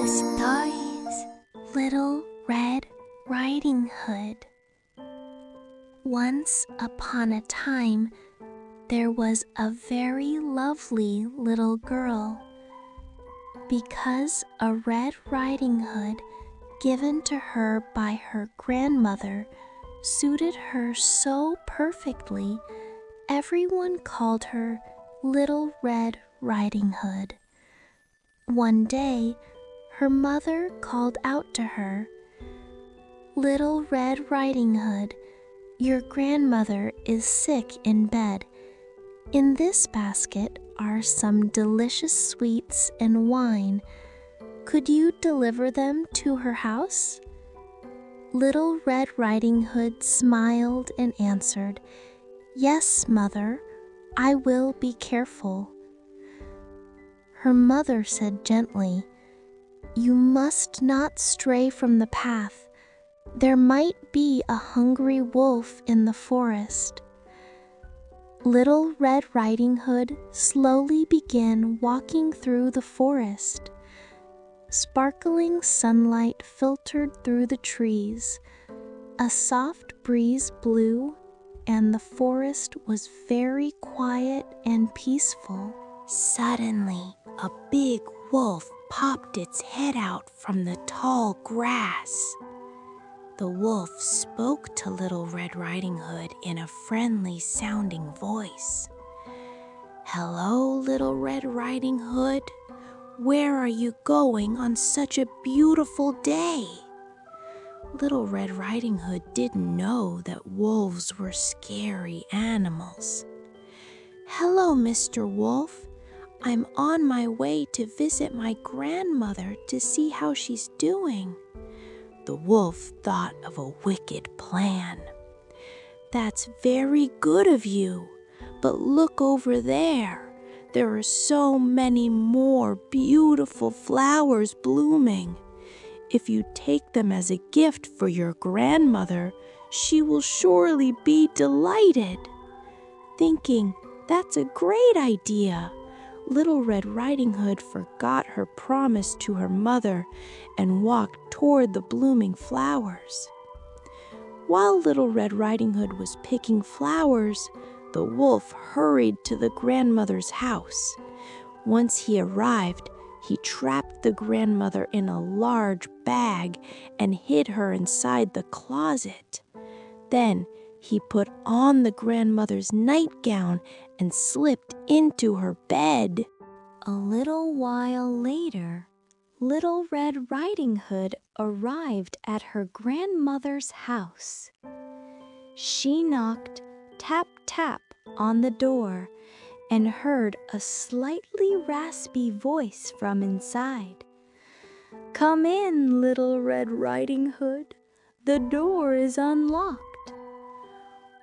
Stories. Little Red Riding Hood. Once upon a time, there was a very lovely little girl. Because a red riding hood given to her by her grandmother suited her so perfectly, everyone called her Little Red Riding Hood. One day, her mother called out to her, "Little Red Riding Hood, your grandmother is sick in bed. In this basket are some delicious sweets and wine. Could you deliver them to her house?" Little Red Riding Hood smiled and answered, "Yes, mother, I will be careful." Her mother said gently, "You must not stray from the path. There might be a hungry wolf in the forest." Little Red Riding Hood slowly began walking through the forest. Sparkling sunlight filtered through the trees. A soft breeze blew, and the forest was very quiet and peaceful. Suddenly, a big wolf popped its head out from the tall grass. The wolf spoke to Little Red Riding Hood in a friendly-sounding voice. "Hello, Little Red Riding Hood. Where are you going on such a beautiful day?" Little Red Riding Hood didn't know that wolves were scary animals. "Hello, Mr. Wolf. I'm on my way to visit my grandmother to see how she's doing." The wolf thought of a wicked plan. "That's very good of you, but look over there. There are so many more beautiful flowers blooming. If you take them as a gift for your grandmother, she will surely be delighted." Thinking, "That's a great idea," Little Red Riding Hood forgot her promise to her mother and walked toward the blooming flowers. While Little Red Riding Hood was picking flowers, the wolf hurried to the grandmother's house. Once he arrived, he trapped the grandmother in a large bag and hid her inside the closet. Then he put on the grandmother's nightgown and slipped into her bed. A little while later, Little Red Riding Hood arrived at her grandmother's house. She knocked tap tap on the door and heard a slightly raspy voice from inside. "Come in, Little Red Riding Hood. The door is unlocked."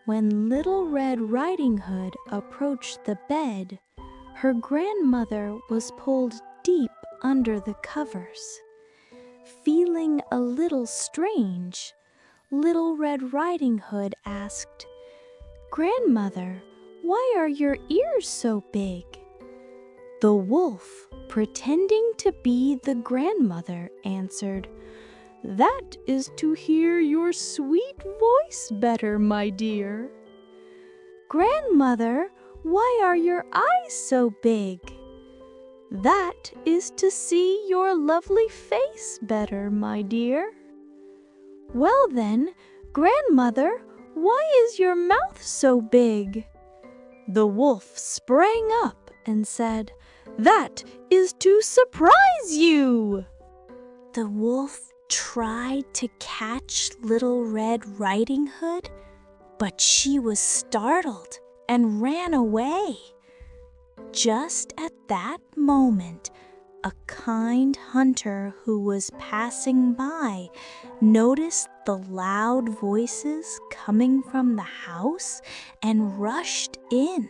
When Little Red Riding Hood approached the bed, her grandmother was pulled deep under the covers. Feeling a little strange, Little Red Riding Hood asked, "Grandmother, why are your ears so big?" The wolf, pretending to be the grandmother, answered, "That is to hear your sweet voice better, my dear." "Grandmother, why are your eyes so big?" "That is to see your lovely face better, my dear." "Well then, Grandmother, why is your mouth so big?" The wolf sprang up and said, "That is to surprise you." The wolf tried to catch Little Red Riding Hood, but she was startled and ran away. Just at that moment, a kind hunter who was passing by noticed the loud voices coming from the house and rushed in.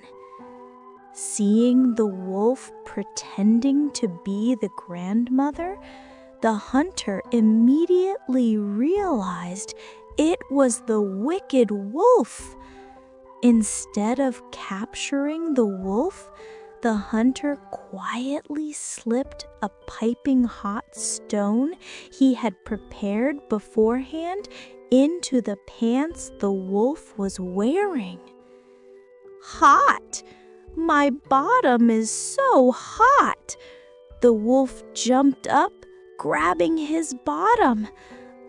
Seeing the wolf pretending to be the grandmother, the hunter immediately realized it was the wicked wolf. Instead of capturing the wolf, the hunter quietly slipped a piping hot stone he had prepared beforehand into the pants the wolf was wearing. "Hot! My bottom is so hot!" The wolf jumped up, grabbing his bottom.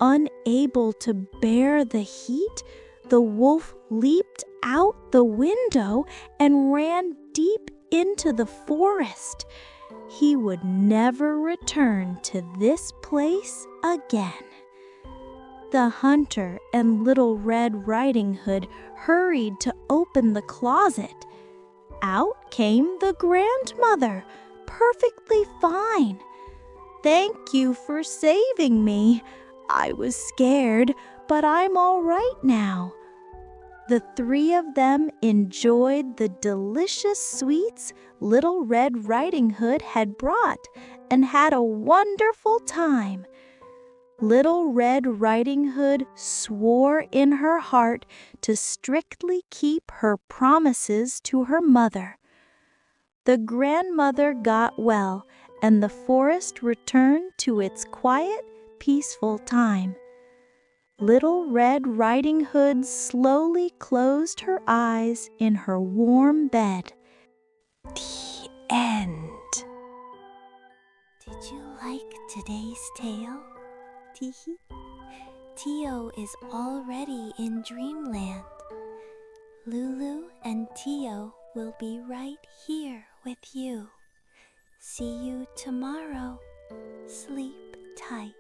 Unable to bear the heat, the wolf leaped out the window and ran deep into the forest. He would never return to this place again. The hunter and Little Red Riding Hood hurried to open the closet. Out came the grandmother, perfectly fine. "Thank you for saving me. I was scared, but I'm all right now." The three of them enjoyed the delicious sweets Little Red Riding Hood had brought and had a wonderful time. Little Red Riding Hood swore in her heart to strictly keep her promises to her mother. The grandmother got well, and the forest returned to its quiet, peaceful time. Little Red Riding Hood slowly closed her eyes in her warm bed. The end. Did you like today's tale, Teehee? Theo is already in Dreamland. Lulu and Theo will be right here with you. See you tomorrow. Sleep tight.